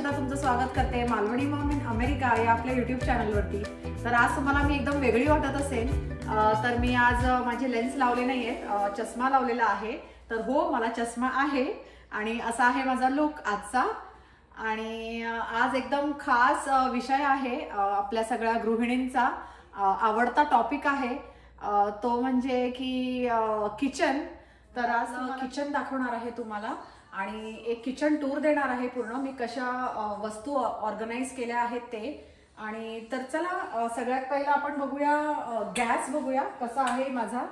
अक्षता तुमचं स्वागत करते मालवणी मॉम इन अमेरिका या आपल्या YouTube चॅनलवरती। तर आज तुम्हाला मी एकदम वेगळी वाटत असेल तर मी आज माझे लेन्स लावले नाहीये, चष्मा लावलेला आहे। तर हो, मला चष्मा आहे आणि असा आहे माझा लुक आजचा। आणि आज एकदम खास विषय आहे, आपल्या सगळ्या गृहिणींचा आवडता टॉपिक आहे, तो म्हणजे की किचन। तर आज किचन दाखवणार आहे तुम्हाला आणि एक किचन टूर देणार आहे पूर्ण, मी कशा वस्तू ऑर्गनाइज केल्या आहेत ते। आणि तर चला सगळ्यात पहिला आपण बघूया गॅस, बघूया कसा आहे माझा।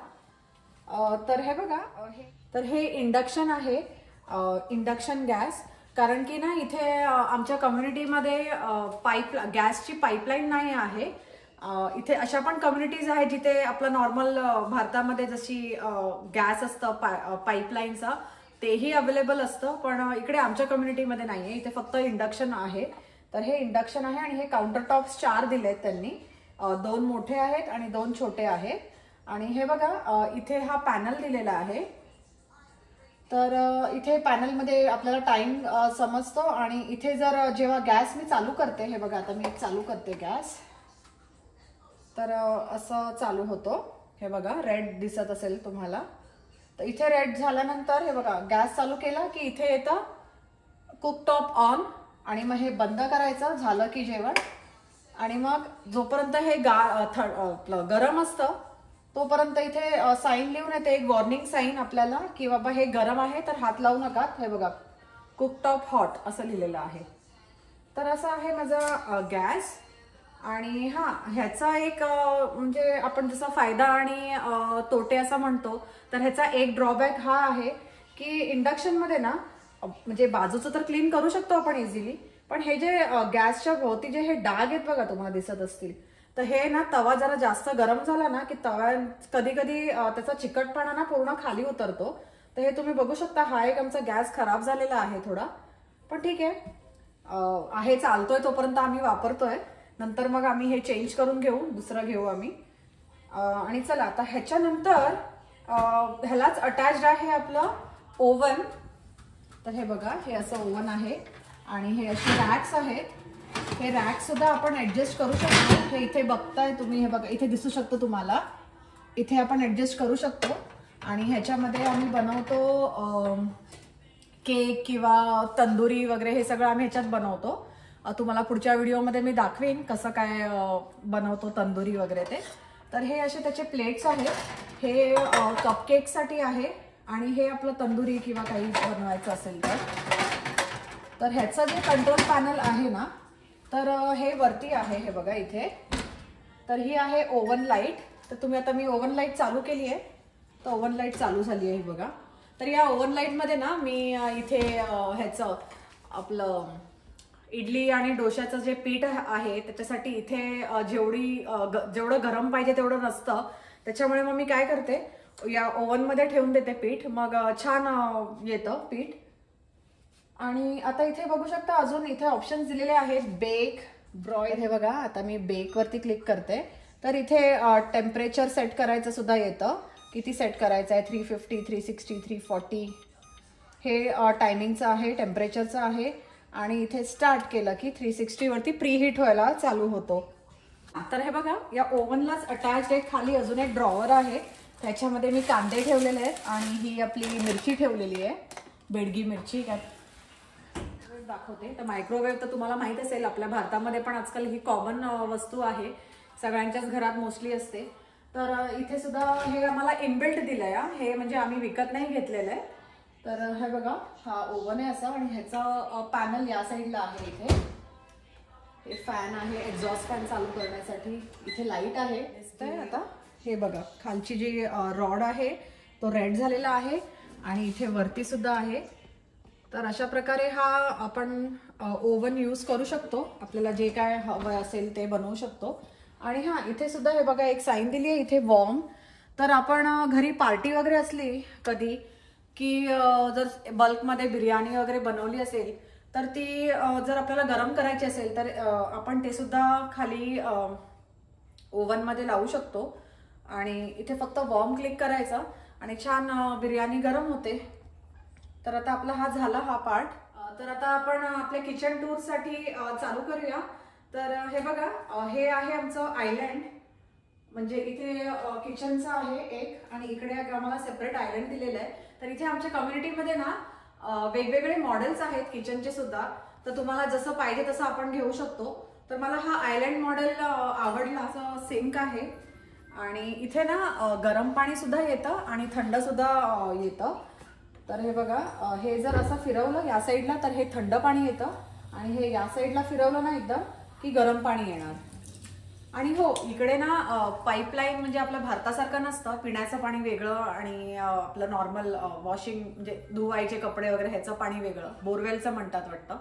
तर हे बघा, तर हे इंडक्शन आहे, इंडक्शन गॅस। कारण की ना इथे आमच्या कम्युनिटीमध्ये गॅसची पाईपलाईन नाही आहे। इथे अशा पण कम्युनिटीज आहेत जिथे आपलं नॉर्मल भारतामध्ये जशी गॅस असतं पाईपलाईनचा तेही अवेलेबल असतं, पण इकडे आमच्या कम्युनिटीमध्ये नाहीये, इथे फक्त इंडक्शन आहे। तर हे इंडक्शन आहे आणि हे काउंटर टॉप्स 4 दिलेत त्यांनी, 2 मोठे आहेत आणि 2 छोटे आहेत। आणि हे बघा इथे हा पॅनल दिलेला आहे। तर इथे पॅनलमध्ये आपल्याला टाइम समजतो आणि इथे जर जेव्हा गॅस मी चालू करते, हे बघा आता मी चालू करते गॅस, तर असं चालू होतो। हे बघा रेड दिसत असेल तुम्हाला। तर इथे रेड झाल्यानंतर हे बघा गॅस चालू केला की इथे येतं कुकटॉप ऑन आणि मग हे बंद करायचं झालं की जेवण। आणि मग जोपर्यंत हे गरम असतं तोपर्यंत इथे साईन लिहून येते, एक वॉर्निंग साईन आपल्याला की बाबा हे गरम आहे तर हात लावू नका। हे बघा कुकटॉप हॉट असं लिहिलेलं आहे। तर असं आहे माझा गॅस। आणि हा ह्याचा एक म्हणजे आपण जसा फायदा आणि तोटे असं म्हणतो, तर ह्याचा एक ड्रॉबॅक हा आहे की इंडक्शन मध्ये ना म्हणजे बाजूचं तर क्लीन करू शकतो आपण इझिली, पण हे जे गॅसच्या भोवती जे हे डाग आहेत बघा तुम्हाला दिसत असतील, तर हे ना तवा जरा जास्त गरम झाला ना की तवा कधी कधी त्याचा चिकटपणा ना पूर्ण खाली उतरतो। तर हे तुम्ही बघू शकता, हा एक आमचा गॅस खराब झालेला आहे थोडा, पण ठीक आहे चालतोय तोपर्यंत आम्ही वापरतोय, नंतर मग आम्ही हे चेंज करून घेऊ, दुसरं घेऊ आम्ही। आणि चला आता ह्याच्यानंतर ह्यालाच अटॅच्ड आहे आपलं ओव्हन। तर हे बघा हे असं ओव्हन आहे आणि हे असे रॅक्स आहेत। हे रॅक सुद्धा आपण ऍडजस्ट करू शकतो, हे इथे बघताय तुम्ही, हे बघा इथे दिसू शकतो तुम्हाला, इथे आपण ऍडजस्ट करू शकतो। आणि ह्याच्यामध्ये आम्ही बनवतो केक किंवा तंदुरी वगैरे, हे सगळं आम्ही ह्याच्यात बनवतो। तुम्हाला पुढच्या व्हिडिओमध्ये मी दाखवेन कसं काय बनवतो तंदुरी वगैरे ते। तर हे असे त्याचे प्लेट्स आहेत, हे कपकेकसाठी आहे आणि हे आपलं तंदुरी किंवा काही बनवायचं असेल तर ह्याचं जे कंट्रोल पॅनल आहे ना, तर हे वरती आहे, हे बघा इथे। तर ही आहे ओव्हन लाईट। तर तुम्ही आता मी ओव्हन लाईट चालू केली आहे, तर ओव्हन लाईट चालू झाली आहे बघा। तर या ओव्हन लाईटमध्ये ना मी इथे ह्याचं आपलं इडली आणि डोश्याचं जे पीठ आहे त्याच्यासाठी इथे जेवढं गरम पाहिजे तेवढं नसतं, त्याच्यामुळे मग मी काय करते या ओव्हन मध्ये ठेवून देते पीठ, मग छान येतं पीठ। आणि आता इथे बघू शकता अजून इथे ऑप्शन्स दिलेले आहेत, बेक, ब्रॉईल। हे बघा आता मी बेक वरती क्लिक करते, तर इथे टेम्परेचर सेट करायचं सुद्धा येतं, किती सेट करायचं आहे, 350, 360, 340 हे टायमिंगचं आहे, टेम्परेचरचं आहे। आणि इथे स्टार्ट केलं की 360 वरती प्रीहीट व्हायला चालू होतो। तर हे बघा या ओव्हनलाच अटॅच एक खाली अजून एक ड्रॉवर आहे, त्याच्यामध्ये मी कांदे ठेवलेले आहेत आणि ही आपली मिरची ठेवलेली आहे, बेडगी मिरची। काय दाखवते, तर मायक्रोवेव्ह तर तुम्हाला माहित असेल, आपल्या भारतामध्ये पण आजकाल ही कॉमन वस्तू आहे, सगळ्यांच्याच घरात मोस्टली असते। तर इथे सुद्धा हे आम्हाला इनबिल्ट दिलंय, हे म्हणजे आम्ही विकत नाही घेतलेलं आहे। तर हे बघा हा ओव्हन आहे असा, आणि ह्याचा पॅनल या साईडला आहे, इथे हे फॅन आहे एक्झॉस्ट फॅन चालू करण्यासाठी, इथे लाईट आहे दिसतंय आता। हे बघा खालची जी रॉड आहे तो रेड झालेला आहे आणि इथे वरती सुद्धा आहे। तर अशा प्रकारे हा आपण ओव्हन यूज करू शकतो, आपल्याला जे काय हवं असेल ते बनवू शकतो। आणि हा इथे सुद्धा हे बघा एक साईन दिली आहे इथे वॉर्म। तर आपण घरी पार्टी वगैरे असली कधी की जर बल्कमध्ये बिर्याणी वगैरे बनवली असेल तर ती जर आपल्याला गरम करायची असेल तर आपण ते सुद्धा खाली ओव्हनमध्ये लावू शकतो आणि इथे फक्त वॉर्म क्लिक करायचा आणि छान बिर्याणी गरम होते। तर आता आपला हा झाला हा पार्ट। तर आता आपण आपल्या किचन टूर साठी चालू करूया. तर हे बघा, हे आहे आमचं आयलँड. म्हणजे इथे किचनचं आहे एक आणि इकडे आम्हाला सेपरेट आयलँड दिलेलं आहे. तर इथे आमच्या कम्युनिटीमध्ये ना वेगवेगळे मॉडेल्स आहेत किचनचे सुद्धा. तर तुम्हाला जसं पाहिजे तसं आपण घेऊ शकतो. तर मला हा आयलँड मॉडेल आवडला. असं सिंक आहे आणि इथे ना गरम पाणी सुद्धा येतं आणि थंड सुद्धा येतं. तर हे बघा, हे जर असं फिरवलं या साईडला तर हे थंड पाणी येतं आणि हे या साईडला फिरवलं ना एकदम की गरम पाणी येणार. आणि हो, इकडे ना पाईपलाईन म्हणजे आपल्या भारतासारखं नसतं. पिण्याचं पाणी वेगळं आणि आपलं नॉर्मल वॉशिंग म्हणजे धुवायचे कपडे वगैरे ह्याचं पाणी वेगळं, बोरवेलचं म्हणतात वाटतं.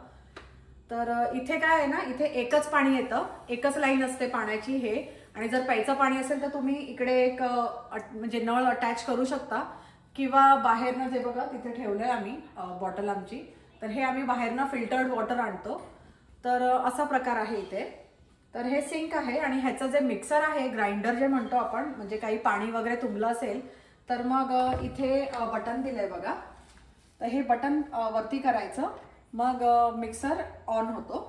तर इथे काय आहे ना, इथे एकच पाणी येतं, एकच लाईन असते पाण्याची हे. आणि जर प्यायचं पाणी असेल तर तुम्ही इकडे एक म्हणजे नळ अटॅच करू शकता किंवा बाहेरनं जे बघा तिथे ठेवलंय आम्ही बॉटल आमची. तर हे आम्ही बाहेरनं फिल्टर्ड वॉटर आणतो. तर असा प्रकार आहे इथे. तर हे सिंक आहे आणि ह्याचं जे मिक्सर आहे, ग्राइंडर जे म्हणतो आपण, म्हणजे काही पाणी वगैरे तुंबलं असेल तर मग इथे बटन दिलंय बघा. तर हे बटन वरती करायचं, मग मिक्सर ऑन होतो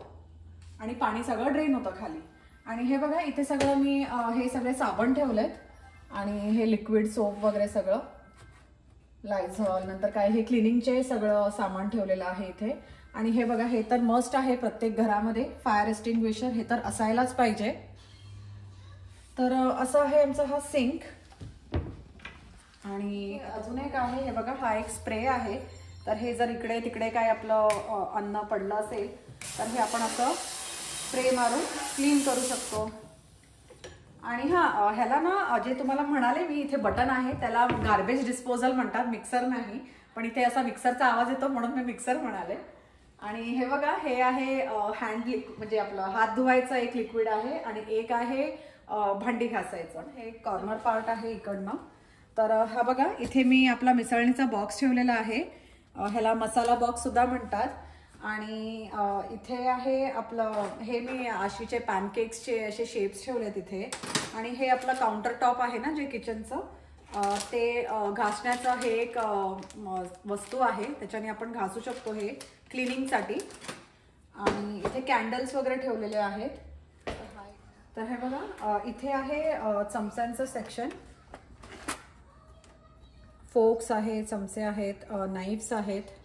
आणि पाणी सगळं ड्रेन होतं खाली. आणि हे बघा, इथे सगळं मी हे सगळे साबण ठेवलेत आणि हे लिक्विड सोप वगैरे सगळं, लायझॉल, नंतर काय हे क्लिनिंगचे सगळं सामान ठेवलेलं आहे इथे. आणि हे बघा, हे तर मस्ट आहे प्रत्येक घरामध्ये, फायर एक्सटिंग्विशर हे तर असायलाच पाहिजे. तर असं आहे आमचा हा सिंक. आणि अजून एक आहे, हे बघा, हा एक स्प्रे आहे. तर हे जर इकडे तिकडे काय आपलं अन्न पडलं असेल तर हे आपण असं स्प्रे मारून क्लीन करू शकतो. आणि हा, ह्याला ना जे तुम्हाला म्हणाले मी, इथे बटन आहे, त्याला गार्बेज डिस्पोजल म्हणतात, मिक्सर नाही. पण इथे असा मिक्सरचा आवाज येतो म्हणून मी मिक्सर म्हणाले. आणि हे बघा, हे आहे हँड म्हणजे आपलं हात धुवायचं एक लिक्विड आहे आणि एक आहे भांडी घासायचं. हे कॉर्नर पार्ट आहे इकडनं. तर हा बघा, इथे मी आपला मिसळणीचा बॉक्स ठेवलेला आहे. ह्याला मसाला बॉक्स सुद्धा म्हणतात. आणि इथे आहे आपलं, हे मी आशीचे पॅनकेक्सचे असे शेप्स ठेवले तिथे. आणि हे आपलं काउंटर टॉप आहे ना जे किचनचं, ते घासण्याचं हे एक वस्तू आहे, त्याच्याने आपण घासू शकतो हे क्लिनिंगसाठी. आणि इथे कॅन्डल्स वगैरे ठेवलेले आहेत. तर हे बघा, इथे आहे चमच्यांचं सेक्शन, फोक्स आहे, चमचे आहेत, नाईफ्स आहेत.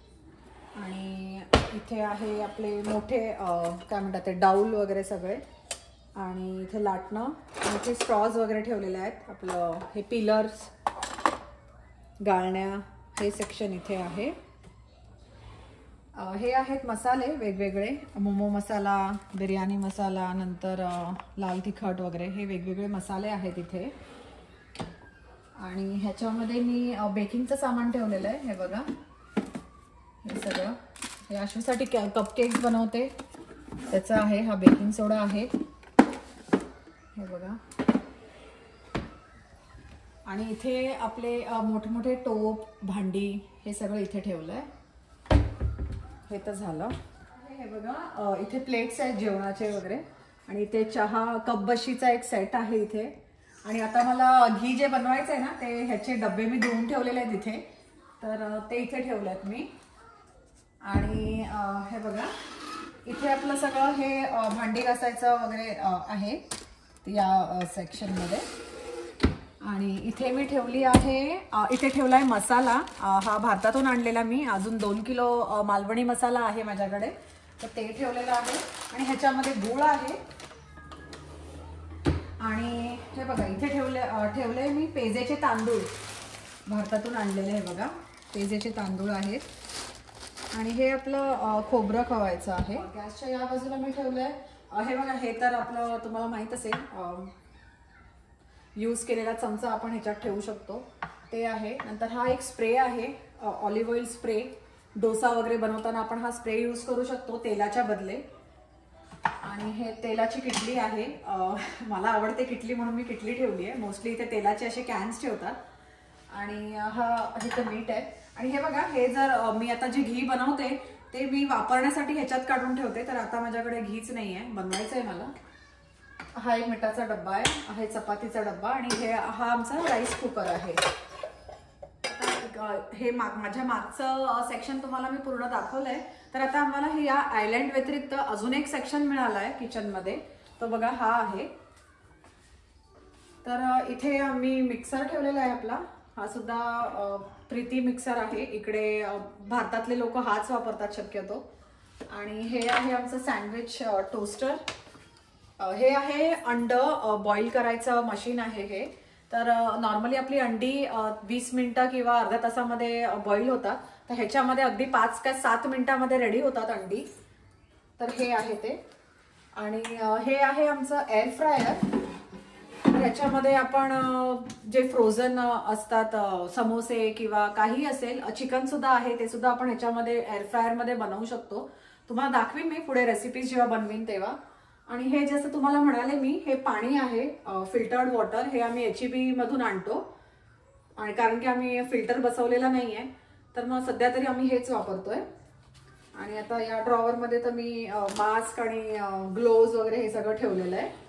आणि इथे आहे आपले मोठे काय म्हणतात ते, डाऊल वगैरे सगळे. आणि इथे लाटणं, इथे स्ट्रॉज वगैरे ठेवलेले आहेत. आपलं हे पिलर्स, गाळण्या, हे सेक्शन इथे आहे. हे आहेत मसाले वेगवेगळे, मोमो मसाला, बिर्याणी मसाला, नंतर लाल तिखट वगैरे, हे वेगवेगळे मसाले आहेत इथे. आणि ह्याच्यामध्ये मी बेकिंगचं सामान ठेवलेलं आहे. हे बघा, हे सगळं, हे आशूसाठी कपकेक्स बनवते त्याचं आहे. हा बेकिंग सोडा आहे, हे बघा. आणि इथे आपले मोठे मोठे टोप, भांडी, हे सगळं इथे ठेवलंय. हे तर झालं. हे बघा, इथे प्लेट्स आहेत जेवणाचे वगैरे. आणि इथे चहा कप बशीचा एक सेट आहे इथे. आणि आता मला घी जे बनवायचं आहे ना, ते ह्याचे डबे मी धुवून ठेवलेले आहेत इथे. तर ते इथे ठेवलेत मी. आणि हे बघा, इथे आपलं सगळं हे भांडी घासायचं वगैरे आहे या सेक्शनमध्ये. आणि इथे मी ठेवली आहे, इथे ठेवला आहे मसाला. हा भारतातून आणलेला मी, अजून 2 किलो मालवणी मसाला आहे माझ्याकडे, तर ते ठेवलेलं आहे. आणि ह्याच्यामध्ये गूळ आहे. आणि हे बघा, इथे ठेवले मी पेजेचे तांदूळ, भारतातून आणलेले. हे बघा, पेजेचे तांदूळ आहेत. आणि हे आपलं खोबरं खवायचं आहे. गॅसच्या या बाजूला मी ठेवलंय, हे बघा, हे तर आपलं तुम्हाला माहित असेल, यूज केलेला चमचा आपण ह्याच्यात ठेवू शकतो, ते आहे. नंतर हा एक स्प्रे आहे, ऑलिव्ह ऑइल स्प्रे. डोसा वगैरे बनवताना आपण हा स्प्रे यूज करू शकतो तेलाच्या बदले. आणि हे तेलाची किटली आहे, मला आवडते किटली म्हणून मी किटली ठेवली आहे. मोस्टली इथे तेलाचे असे कॅन्स ठेवतात. आणि हा इथं मीठ आहे. आणि हे बघा, हे जर मी आता जे घी बनवते ते मी वापरण्यासाठी ह्याच्यात काढून ठेवते. तर आता माझ्याकडे घीच नाही आहे, बनवायचं आहे मला. हा एक मिठाचा डब्बा आहे, हे चपातीचा डब्बा. आणि हा आमचा राईस कुकर आहे. हे माझ्या मागचं सेक्शन तुम्हाला मी पूर्ण दाखवलंय. तर आता आम्हाला हे या आयलँड व्यतिरिक्त अजून एक सेक्शन मिळाला आहे किचनमध्ये, तो बघा हा आहे. तर इथे आम्ही मिक्सर ठेवलेला आहे आपला, हा सुद्धा प्रीती मिक्सर आहे. इकडे भारतातले लोक हाच वापरतात शक्यतो. आणि हे आहे आमचं सँडविच टोस्टर. हे आहे अंड बॉईल करायचं मशीन आहे हे. तर नॉर्मली आपली अंडी 20 मिनिटं किंवा अर्ध्या तासामध्ये बॉईल होतात, तर ह्याच्यामध्ये अगदी 5 का 7 मिनिटामध्ये रेडी होतात अंडी. तर हे आहे ते. आणि हे आहे आमचं एअर फ्रायर. ह्याच्यामध्ये आपण जे फ्रोझन असतात समोसे किंवा काही असेल, चिकन सुद्धा आहे, ते सुद्धा आपण ह्याच्यामध्ये एअर फ्रायरमध्ये बनवू शकतो. तुम्हाला दाखवीन मी पुढे रेसिपीज जेव्हा बनवीन तेव्हा. आणि हे जसं तुम्हाला म्हणाले मी, हे पाणी आहे फिल्टर्ड वॉटर. हे आम्ही HEB मधून आणतो, आणि कारण की आम्ही फिल्टर बसवलेला नाहीये, तर मग सध्या तरी आम्ही हेच वापरतोय. आणि आता या ड्रॉवरमध्ये तर मी मास्क आणि ग्लोव्ज वगैरे हे सगळं ठेवलेलं आहे.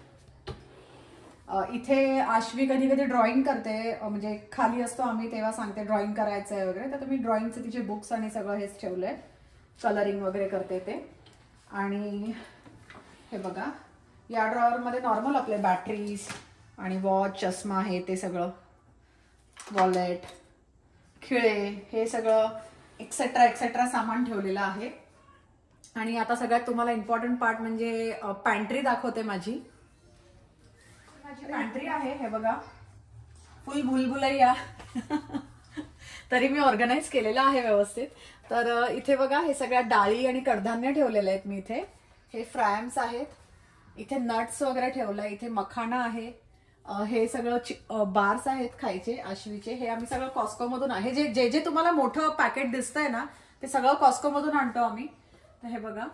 इथे आश्वी कधी कधी ड्रॉइंग करते, म्हणजे खाली असतो आम्ही तेव्हा सांगते ड्रॉइंग करायचं आहे वगैरे, तर मी ड्रॉइंगचे तिचे बुक्स आणि सगळं हेच ठेवलंय, कलरिंग वगैरे करते ते. आणि हे बघा या ड्रॉवरमध्ये नॉर्मल आपले बॅटरीज आणि वॉच, चष्मा आहे ते सगळं, वॉलेट, खिळे, हे सगळं एक्सेट्रा एक्सेट्रा सामान ठेवलेलं आहे. आणि आता सगळ्यात तुम्हाला इम्पॉर्टंट पार्ट म्हणजे पॅन्ट्री दाखवते. माझी पॅन्ट्री आहे, हे बघा, फुल भुलभुलैया. तरी मी ऑर्गनाइज केलेलं आहे व्यवस्थित. तर इथे बघा हे सगळ्या डाळी आणि कडधान्य ठेवलेले आहेत मी इथे. हे फ्रायम्स आहेत, इथे नट्स वगैरे ठेवलंय, इथे मखाना आहे, हे सगळं बार्स आहेत खायचे आश्वीचे. हे आम्ही सगळं कॉस्को मधून आहे, जे जे तुम्हाला मोठं पॅकेट दिसतंय ना ते सगळं कॉस्को मधून आणतो आम्ही. तर हे बघा.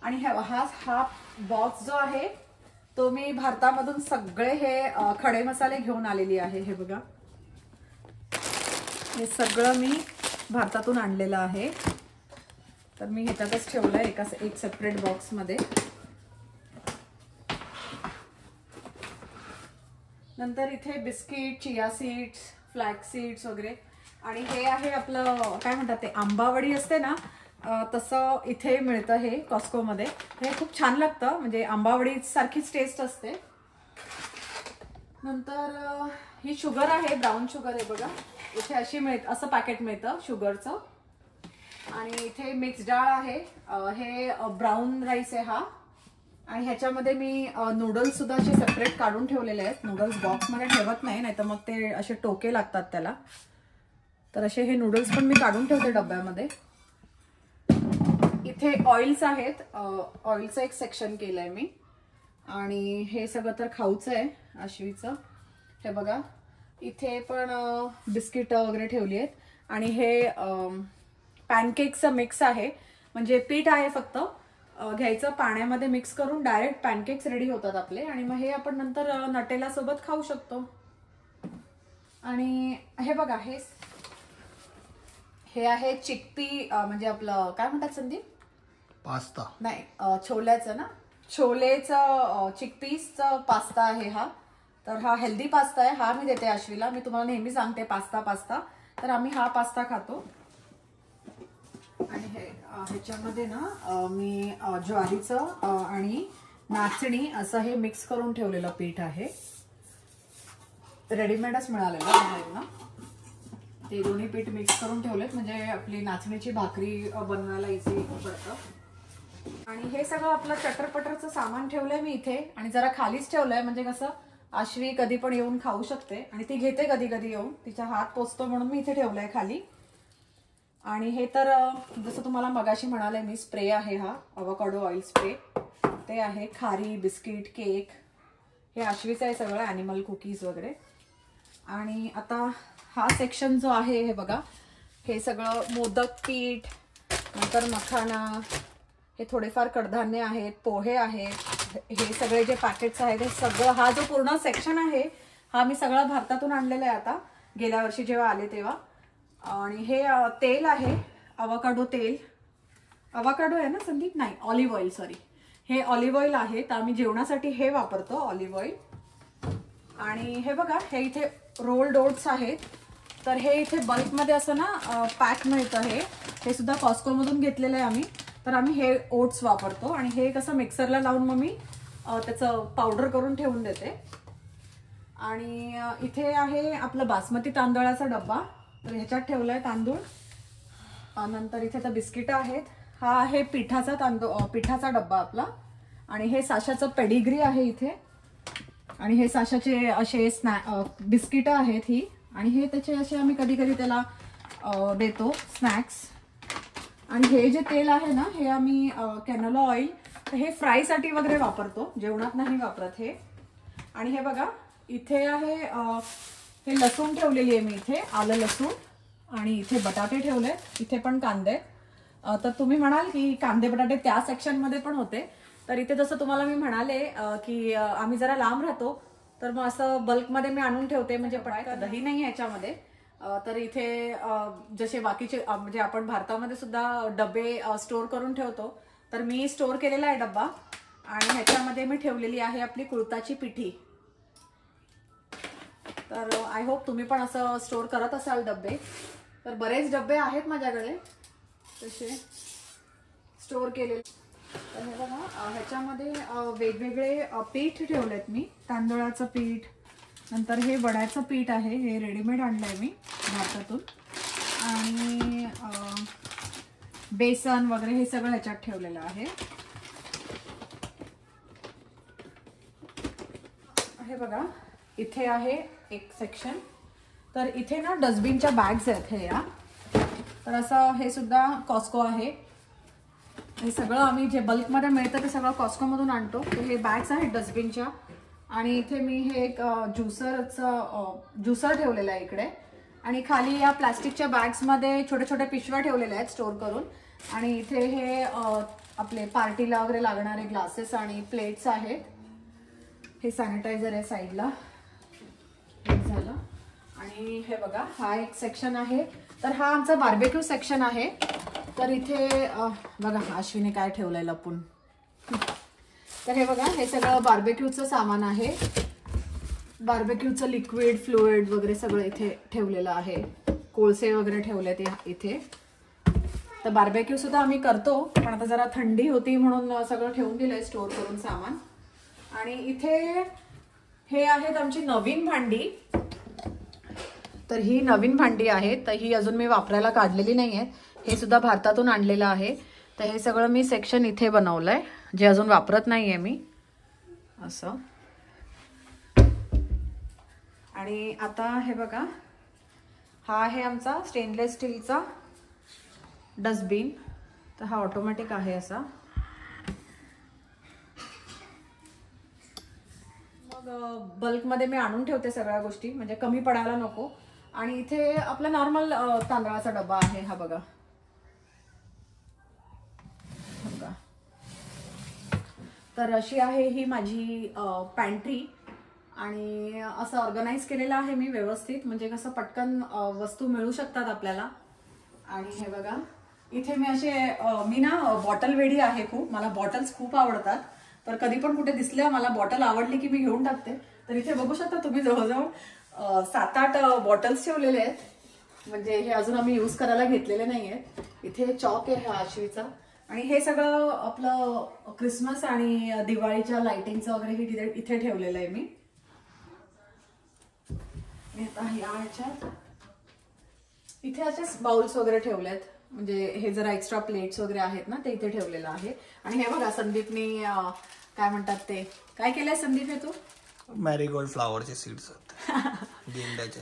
आणि हा बॉक्स जो आहे तो मी भारतामधून सगळे हे खडे मसाले घेऊन आलेली आहे. हे बघा, हे सगळं मी भारतातून आणलेलं आहे. तर मी ह्याच्यातच ठेवलंय एक सेपरेट बॉक्स मध्ये. नंतर इथे biscuit, chia seeds, flax seeds वगैरे. आणि हे आहे आपलं काय म्हणतात ते, आंबावडी असते ना, तसं इथे मिळतं हे कॉस्को मध्ये. हे खूप छान लागतं, म्हणजे आंबावडी सारखीच टेस्ट असते. नंतर ही शुगर आहे, ब्राऊन शुगर आहे बघा, इथे अशी असं पॅकेट मिळतं शुगरचं. आणि इथे मिक्स डाळ आहे, हे ब्राऊन राईस आहे हा. आणि ह्याच्यामध्ये मी नूडल्स सुद्धा असे सेपरेट काढून ठेवलेले आहेत. नूडल्स बॉक्समध्ये ठेवत नाही तर मग ते असे टोके लागतात त्याला. तर असे हे नूडल्स पण मी काढून ठेवते डब्यामध्ये. इथे ऑइल्स आहेत, ऑइलचं एक सेक्शन केलंय मी. आणि हे सगळं तर खाऊचं आहे आश्वीचं. हे बघा इथे पण बिस्किट वगैरे ठेवली आहेत. आणि हे पॅनकेकचं मिक्स आहे, म्हणजे पीठ आहे फक्त घ्यायचं, पाण्यामध्ये मिक्स करून डायरेक्ट पॅनकेक्स रेडी होतात आपले. आणि मग हे आपण नंतर नटेला सोबत खाऊ शकतो. आणि हे बघा हे आहे चिकपी, म्हणजे आपलं काय म्हणतात संदीप, पास्ता नाही, छोल्याचं ना, छोलेचं चिकपीसचा पास्ता आहे हा. तर हा हेल्दी पास्ता आहे, हा मी देते आश्वीला. मी तुम्हाला नेहमी सांगते पास्ता. तर आम्ही हा पास्ता खातो. आणि ह्याच्यामध्ये ना मी ज्वारीचं आणि नाचणी असं हे मिक्स करून ठेवलेलं पीठ आहे, रेडीमेडच मिळालेलं ना. ते दोन्ही पीठ मिक्स करून ठेवलेत, म्हणजे आपली नाचणीची भाकरी बनवायला इझी पडतं. आणि हे सगळं आपलं चटरपटरचं सामान ठेवलंय मी इथे. आणि जरा खालीच ठेवलंय, म्हणजे कसं आश्वी कधी पण येऊन खाऊ शकते. आणि ती घेते कधी कधी येऊन, तिचा हात पोचतो म्हणून मी इथे ठेवलंय खाली. आणि हे तर जसं तुम्हाला मगाशी म्हणाले मी, स्प्रे आहे हा अवोकाडो ऑइल स्प्रे, ते आहे. खारी, बिस्किट, केक, हे आश्वीचं आहे सगळं, ॲनिमल कुकीज वगैरे. आणि आता हा सेक्शन जो आहे हे बघा, हे सगळं मोदक पीठ, नंतर मखाना, हे थोडेफार कडधान्य आहेत, पोहे आहेत, हे सगळे जे पॅकेट्स आहेत हे सगळं, हा जो पूर्ण सेक्शन आहे हा मी सगळं भारतातून आणलेला आहे आता, गेल्या वर्षी जेव्हा आले तेव्हा. आणि हे तेल आहे, अवोकाडो तेल, अवोकाडो आहे ना संदीप, नाही ऑलिव्ह ऑइल, सॉरी, हे ऑलिव्ह ऑइल आहे. तर आम्ही जेवणासाठी हे वापरतो ऑलिव्ह ऑइल. आणि हे बघा हे इथे रोल्ड ओट्स आहेत. तर हे इथे बल्कमध्ये असं ना पॅक मिळतं, हे सुद्धा कॉस्को मधून घेतलेलं आहे आम्ही. तर आम्ही हे ओट्स वापरतो आणि हे कसं मिक्सरला लावून मग मी त्याचं पावडर करून ठेवून देते. आणि इथे आहे आपलं बासमती तांदळाचा डब्बा, तर ह्याच्यात ठेवलाय तांदूळ. नंतर इथे तर बिस्किट आहेत. हा आहे पिठाचा डब्बा आपला. आणि हे साशाचं पेडिग्री आहे इथे. आणि हे साशाचे असे बिस्किट आहेत ही. आणि हे त्याचे असे आम्ही कधी कधी त्याला देतो स्नॅक्स. आणि हे जे तेल आहे ना, हे आम्ही कॅनोला ऑइल, हे फ्रायसाठी वगैरे वापरतो, जेवणात नाही वापरत हे. आणि हे बघा इथे आहे हे लसूण ठेवलेली आहे मी इथे, आलं लसूण. आणि इथे बटाटे ठेवले, इथे पण कांदे. तर तुम्ही म्हणाल की कांदे बटाटे त्या सेक्शनमध्ये पण होते, तर इथे जसं तुम्हाला मी म्हणाले की आम्ही जरा लांब राहतो, तर मग असं बल्कमध्ये मी आणून ठेवते. म्हणजे दही नाही याच्यामध्ये. तर इथे जसे बाकीचे म्हणजे आपण भारतामध्ये सुद्धा डबे स्टोअर करून ठेवतो, तर मी स्टोअर केलेला आहे डब्बा. आणि ह्याच्यामध्ये मी ठेवलेली आहे आपली कुळथाची पिठी. तर आय होप तुम्ही पण असं स्टोअर करत असाल डब्बे. तर बरेच डब्बे आहेत माझ्याकडे तसे स्टोअर केलेले. तर हे बघा ह्याच्यामध्ये वेगवेगळे पीठ ठेवलेत मी. तांदूळाचं पीठ, नंतर हे वड्याचं पीठ आहे, हे रेडीमेड आणलंय मी भारतातून. आणि बेसन वगैरे हे सगळं ह्याच्यात ठेवलेलं आहे. हे बघा इथे आहे एक सेक्शन. तर इथे ना डस्टबिनच्या बॅग्स आहेत हे या. तर असं हे सुद्धा कॉस्को आहे. हे सगळं आम्ही जे बल्कमध्ये मिळतं ते सगळं कॉस्कोमधून आणतो. तर हे बॅग्स आहेत डस्टबिनच्या. आणि इथे मी हे एक ज्युसर ठेवलेलं आहे इकडे. आणि खाली या प्लास्टिकच्या बॅग्समध्ये छोटे छोटे पिशव्या ठेवलेल्या आहेत स्टोअर करून. आणि इथे हे आपले पार्टीला वगैरे लागणारे ग्लासेस आणि प्लेट्स आहेत. हे सॅनिटायझर आहे साईडला झालं. आणि हे बघा हा एक सेक्शन आहे. तर हा आमचा बार्बेक्यू सेक्शन आहे. तर इथे बघा अश्विनी काय ठेवलंय लपून. तर हे बघा हे सगळं बार्बेक्यूचं सामान आहे. बार्बेक्यूचं लिक्विड फ्लुइड वगैरे सगळं इथे ठेवलेलं आहे. कोळसे वगैरे ठेवलेत इथे. तर बार्बेक्यू सुद्धा आम्ही करतो, पण आता जरा थंडी होती म्हणून सगळं ठेवून दिलंय स्टोअर करून सामान. आणि इथे हे आहेत आमची नवीन भांडी. तर ही नवीन भांडी आहेत. तर ही अजून मी वापरायला काढलेली नाही आहेत. हे सुद्धा भारतातून आणलेलं आहे. तर हे सगळं मी सेक्शन इथे बनवलंय, जे अजून वापरत नाहीये मी असं. आणि आता हे बघा हा आहे आमचा स्टेनलेस स्टीलचा डस्टबिन. तर हा ऑटोमॅटिक आहे असा. मग बल्कमध्ये मी आणून ठेवते सगळ्या गोष्टी, म्हणजे कमी पडायला नको. आणि इथे आपला नॉर्मल तांदळाचा डबा आहे हा बघा. तर अशी आहे ही माझी पॅन्ट्री. आणि असं ऑर्गनाइज केलेलं आहे मी व्यवस्थित, म्हणजे कसं पटकन वस्तू मिळू शकतात आपल्याला. आणि हे बघा इथे मी मी ना बॉटल वेडी आहे खूप. मला बॉटल्स खूप आवडतात. तर कधी पण कुठे दिसल्या मला बॉटल आवडली की मी घेऊन टाकते. तर इथे बघू शकता तुम्ही जवळजवळ 7-8 बॉटल्स ठेवलेले आहेत. म्हणजे हे अजून आम्ही यूज करायला घेतलेले नाही आहेत. इथे चॉक आहे हा आश्वीचा. आणि हे सगळं आपलं क्रिसमस आणि दिवाळीच्या लाइटिंगचं वगैरे हे इथे ठेवलेलं आहे मी. इथे असेच बाउल्स वगैरे ठेवलेत, म्हणजे हे जरा एक्स्ट्रा प्लेट्स वगैरे आहेत ना ते इथे ठेवलेलं आहे. आणि हे बघा संदीपने काय म्हणतात ते काय केलंय संदीप हे तू मॅरीगोल्ड फ्लावरचे सीड्स गेंड्याचे.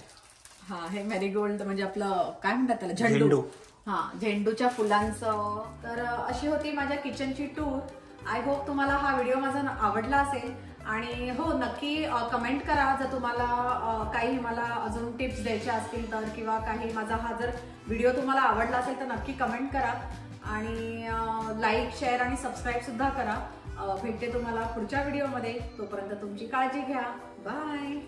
हा हे मॅरीगोल्ड म्हणजे आपलं काय म्हणतात त्याला झेंडू. हा झेंडूच्या फुलांचं. तर अशी होती माझ्या किचनची टूर. आय होप तुम्हाला हा व्हिडिओ माझा आवडला असेल. आणि हो नक्की कमेंट करा जर तुम्हाला काही मला अजून टिप्स द्यायच्या असतील तर, किंवा काही माझा हा जर व्हिडिओ तुम्हाला आवडला असेल तर नक्की कमेंट करा. आणि लाईक शेअर आणि सबस्क्राईब सुद्धा करा. भेटते तुम्हाला पुढच्या व्हिडिओमध्ये. तोपर्यंत तुमची काळजी घ्या. बाय.